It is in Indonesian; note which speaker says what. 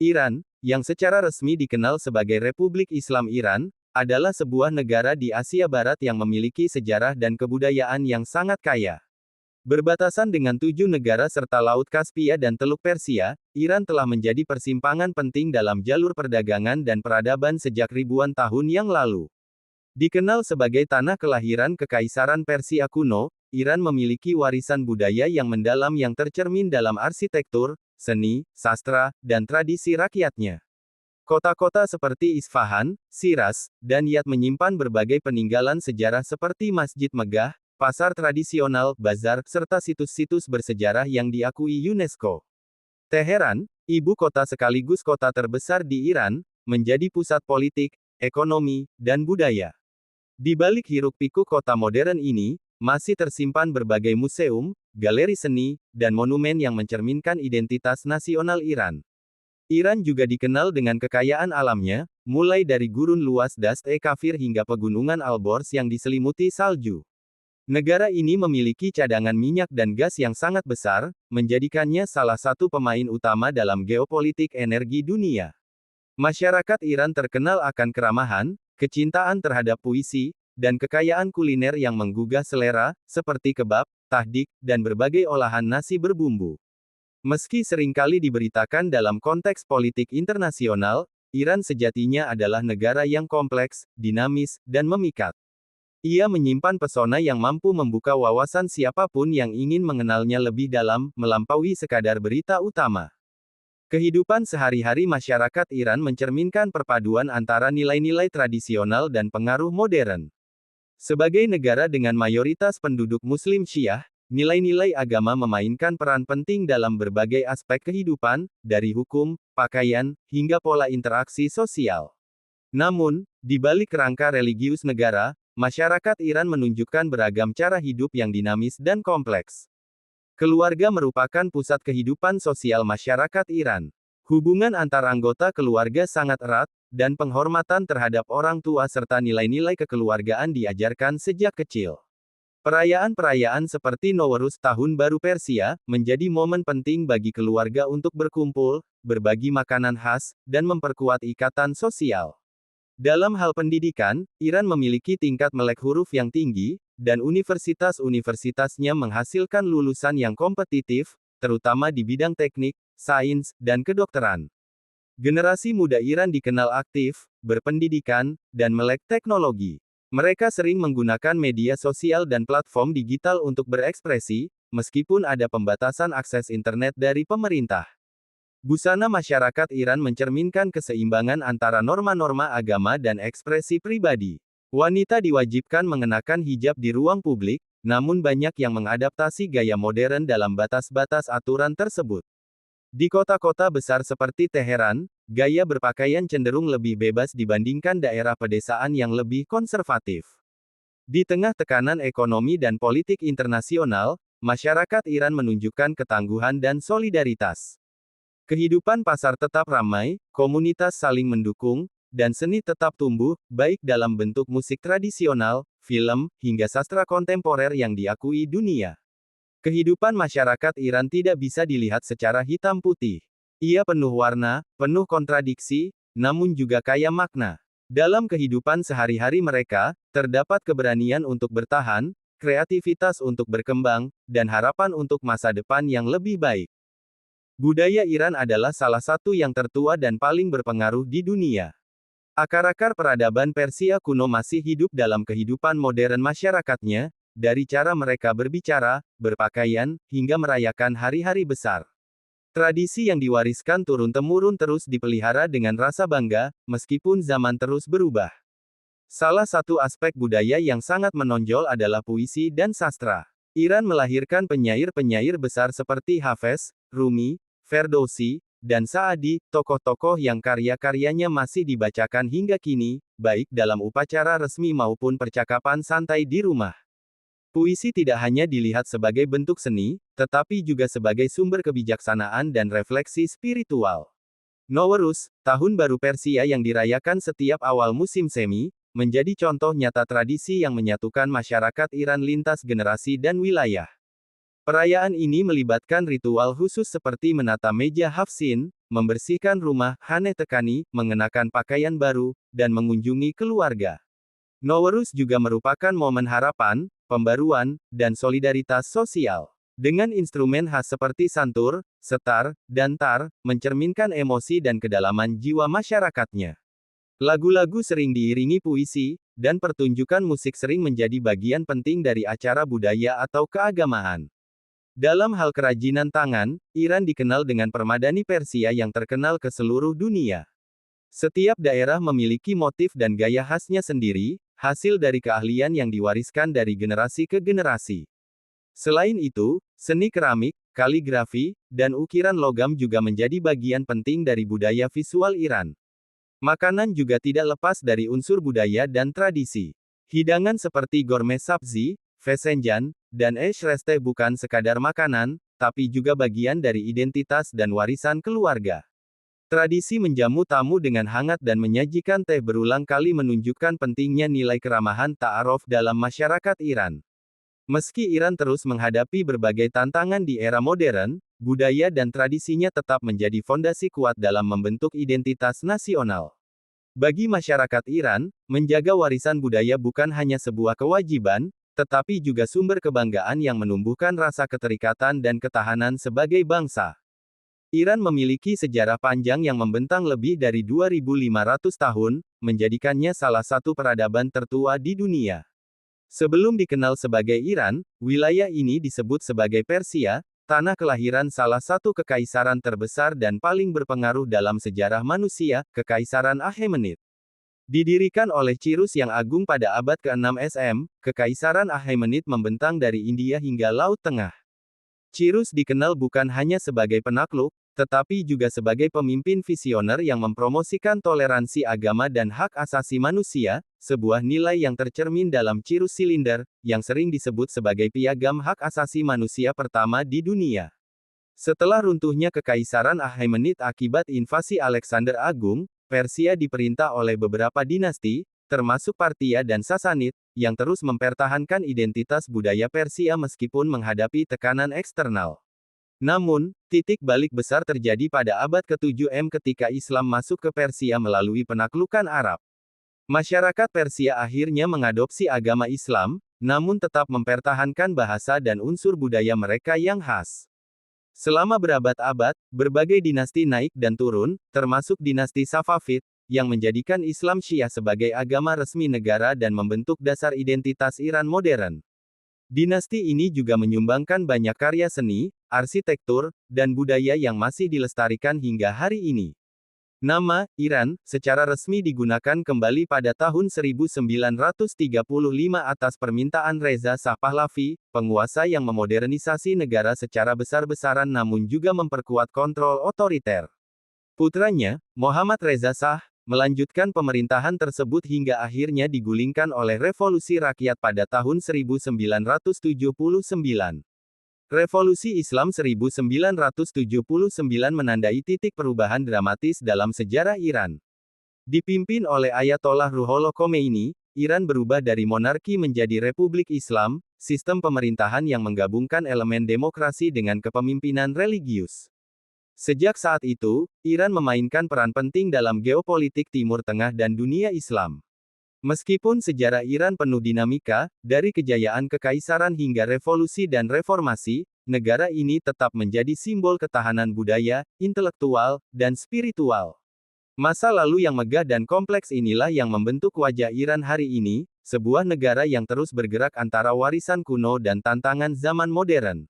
Speaker 1: Iran, yang secara resmi dikenal sebagai Republik Islam Iran, adalah sebuah negara di Asia Barat yang memiliki sejarah dan kebudayaan yang sangat kaya. Berbatasan dengan 7 negara serta Laut Kaspia dan Teluk Persia, Iran telah menjadi persimpangan penting dalam jalur perdagangan dan peradaban sejak ribuan tahun yang lalu. Dikenal sebagai tanah kelahiran Kekaisaran Persia kuno, Iran memiliki warisan budaya yang mendalam yang tercermin dalam arsitektur, seni, sastra, dan tradisi rakyatnya. Kota-kota seperti Isfahan, Shiraz, dan Yat menyimpan berbagai peninggalan sejarah seperti Masjid Megah, pasar tradisional, bazar, serta situs-situs bersejarah yang diakui UNESCO. Teheran, ibu kota sekaligus kota terbesar di Iran, menjadi pusat politik, ekonomi, dan budaya. Di balik hiruk-pikuk kota modern ini, masih tersimpan berbagai museum, galeri seni, dan monumen yang mencerminkan identitas nasional Iran. Iran juga dikenal dengan kekayaan alamnya, mulai dari gurun luas Dast-e-Kafir hingga pegunungan Alborz yang diselimuti salju. Negara ini memiliki cadangan minyak dan gas yang sangat besar, menjadikannya salah satu pemain utama dalam geopolitik energi dunia. Masyarakat Iran terkenal akan keramahan, kecintaan terhadap puisi, dan kekayaan kuliner yang menggugah selera, seperti kebab, tahdik, dan berbagai olahan nasi berbumbu. Meski seringkali diberitakan dalam konteks politik internasional, Iran sejatinya adalah negara yang kompleks, dinamis, dan memikat. Ia menyimpan pesona yang mampu membuka wawasan siapapun yang ingin mengenalnya lebih dalam, melampaui sekadar berita utama. Kehidupan sehari-hari masyarakat Iran mencerminkan perpaduan antara nilai-nilai tradisional dan pengaruh modern. Sebagai negara dengan mayoritas penduduk Muslim Syiah, nilai-nilai agama memainkan peran penting dalam berbagai aspek kehidupan, dari hukum, pakaian, hingga pola interaksi sosial. Namun, di balik kerangka religius negara, masyarakat Iran menunjukkan beragam cara hidup yang dinamis dan kompleks. Keluarga merupakan pusat kehidupan sosial masyarakat Iran. Hubungan antar anggota keluarga sangat erat, dan penghormatan terhadap orang tua serta nilai-nilai kekeluargaan diajarkan sejak kecil. Perayaan-perayaan seperti Nowruz Tahun Baru Persia, menjadi momen penting bagi keluarga untuk berkumpul, berbagi makanan khas, dan memperkuat ikatan sosial. Dalam hal pendidikan, Iran memiliki tingkat melek huruf yang tinggi, dan universitas-universitasnya menghasilkan lulusan yang kompetitif, terutama di bidang teknik, sains, dan kedokteran. Generasi muda Iran dikenal aktif, berpendidikan, dan melek teknologi. Mereka sering menggunakan media sosial dan platform digital untuk berekspresi, meskipun ada pembatasan akses internet dari pemerintah. Busana masyarakat Iran mencerminkan keseimbangan antara norma-norma agama dan ekspresi pribadi. Wanita diwajibkan mengenakan hijab di ruang publik, namun banyak yang mengadaptasi gaya modern dalam batas-batas aturan tersebut. Di kota-kota besar seperti Teheran, gaya berpakaian cenderung lebih bebas dibandingkan daerah pedesaan yang lebih konservatif. Di tengah tekanan ekonomi dan politik internasional, masyarakat Iran menunjukkan ketangguhan dan solidaritas. Kehidupan pasar tetap ramai, komunitas saling mendukung, dan seni tetap tumbuh, baik dalam bentuk musik tradisional, film, hingga sastra kontemporer yang diakui dunia. Kehidupan masyarakat Iran tidak bisa dilihat secara hitam putih. Ia penuh warna, penuh kontradiksi, namun juga kaya makna. Dalam kehidupan sehari-hari mereka, terdapat keberanian untuk bertahan, kreativitas untuk berkembang, dan harapan untuk masa depan yang lebih baik. Budaya Iran adalah salah satu yang tertua dan paling berpengaruh di dunia. Akar-akar peradaban Persia kuno masih hidup dalam kehidupan modern masyarakatnya, dari cara mereka berbicara, berpakaian, hingga merayakan hari-hari besar. Tradisi yang diwariskan turun-temurun terus dipelihara dengan rasa bangga, meskipun zaman terus berubah. Salah satu aspek budaya yang sangat menonjol adalah puisi dan sastra. Iran melahirkan penyair-penyair besar seperti Hafez, Rumi, Ferdowsi, dan Saadi, tokoh-tokoh yang karya-karyanya masih dibacakan hingga kini, baik dalam upacara resmi maupun percakapan santai di rumah. Puisi tidak hanya dilihat sebagai bentuk seni, tetapi juga sebagai sumber kebijaksanaan dan refleksi spiritual. Nowruz, Tahun Baru Persia yang dirayakan setiap awal musim semi, menjadi contoh nyata tradisi yang menyatukan masyarakat Iran lintas generasi dan wilayah. Perayaan ini melibatkan ritual khusus seperti menata meja hafsin, membersihkan rumah, hanetekani, mengenakan pakaian baru, dan mengunjungi keluarga. Nowruz juga merupakan momen harapan, pembaruan, dan solidaritas sosial. Dengan instrumen khas seperti santur, setar, dan tar, mencerminkan emosi dan kedalaman jiwa masyarakatnya. Lagu-lagu sering diiringi puisi, dan pertunjukan musik sering menjadi bagian penting dari acara budaya atau keagamaan. Dalam hal kerajinan tangan, Iran dikenal dengan permadani Persia yang terkenal ke seluruh dunia. Setiap daerah memiliki motif dan gaya khasnya sendiri, hasil dari keahlian yang diwariskan dari generasi ke generasi. Selain itu, seni keramik, kaligrafi, dan ukiran logam juga menjadi bagian penting dari budaya visual Iran. Makanan juga tidak lepas dari unsur budaya dan tradisi. Hidangan seperti gourmet sabzi, fesenjan, dan eshreste bukan sekadar makanan, tapi juga bagian dari identitas dan warisan keluarga. Tradisi menjamu tamu dengan hangat dan menyajikan teh berulang kali menunjukkan pentingnya nilai keramahan ta'aruf dalam masyarakat Iran. Meski Iran terus menghadapi berbagai tantangan di era modern, budaya dan tradisinya tetap menjadi fondasi kuat dalam membentuk identitas nasional. Bagi masyarakat Iran, menjaga warisan budaya bukan hanya sebuah kewajiban, tetapi juga sumber kebanggaan yang menumbuhkan rasa keterikatan dan ketahanan sebagai bangsa. Iran memiliki sejarah panjang yang membentang lebih dari 2.500 tahun, menjadikannya salah satu peradaban tertua di dunia. Sebelum dikenal sebagai Iran, wilayah ini disebut sebagai Persia, tanah kelahiran salah satu kekaisaran terbesar dan paling berpengaruh dalam sejarah manusia, Kekaisaran Achaemenid. Didirikan oleh Cyrus yang Agung pada abad ke-6 SM, Kekaisaran Achaemenid membentang dari India hingga Laut Tengah. Cyrus dikenal bukan hanya sebagai penakluk, tetapi juga sebagai pemimpin visioner yang mempromosikan toleransi agama dan hak asasi manusia, sebuah nilai yang tercermin dalam Cyrus Silinder, yang sering disebut sebagai piagam hak asasi manusia pertama di dunia. Setelah runtuhnya Kekaisaran Achaemenid akibat invasi Alexander Agung, Persia diperintah oleh beberapa dinasti, termasuk Parthia dan Sasanid, yang terus mempertahankan identitas budaya Persia meskipun menghadapi tekanan eksternal. Namun, titik balik besar terjadi pada abad ke-7 ketika Islam masuk ke Persia melalui penaklukan Arab. Masyarakat Persia akhirnya mengadopsi agama Islam, namun tetap mempertahankan bahasa dan unsur budaya mereka yang khas. Selama berabad-abad, berbagai dinasti naik dan turun, termasuk dinasti Safavid, yang menjadikan Islam Syiah sebagai agama resmi negara dan membentuk dasar identitas Iran modern. Dinasti ini juga menyumbangkan banyak karya seni, arsitektur, dan budaya yang masih dilestarikan hingga hari ini. Nama Iran secara resmi digunakan kembali pada tahun 1935 atas permintaan Reza Shah Pahlavi, penguasa yang memodernisasi negara secara besar-besaran namun juga memperkuat kontrol otoriter. Putranya, Muhammad Reza Shah, melanjutkan pemerintahan tersebut hingga akhirnya digulingkan oleh Revolusi Rakyat pada tahun 1979. Revolusi Islam 1979 menandai titik perubahan dramatis dalam sejarah Iran. Dipimpin oleh Ayatollah Ruhollah Khomeini, Iran berubah dari monarki menjadi Republik Islam, sistem pemerintahan yang menggabungkan elemen demokrasi dengan kepemimpinan religius. Sejak saat itu, Iran memainkan peran penting dalam geopolitik Timur Tengah dan dunia Islam. Meskipun sejarah Iran penuh dinamika, dari kejayaan kekaisaran hingga revolusi dan reformasi, negara ini tetap menjadi simbol ketahanan budaya, intelektual, dan spiritual. Masa lalu yang megah dan kompleks inilah yang membentuk wajah Iran hari ini, sebuah negara yang terus bergerak antara warisan kuno dan tantangan zaman modern.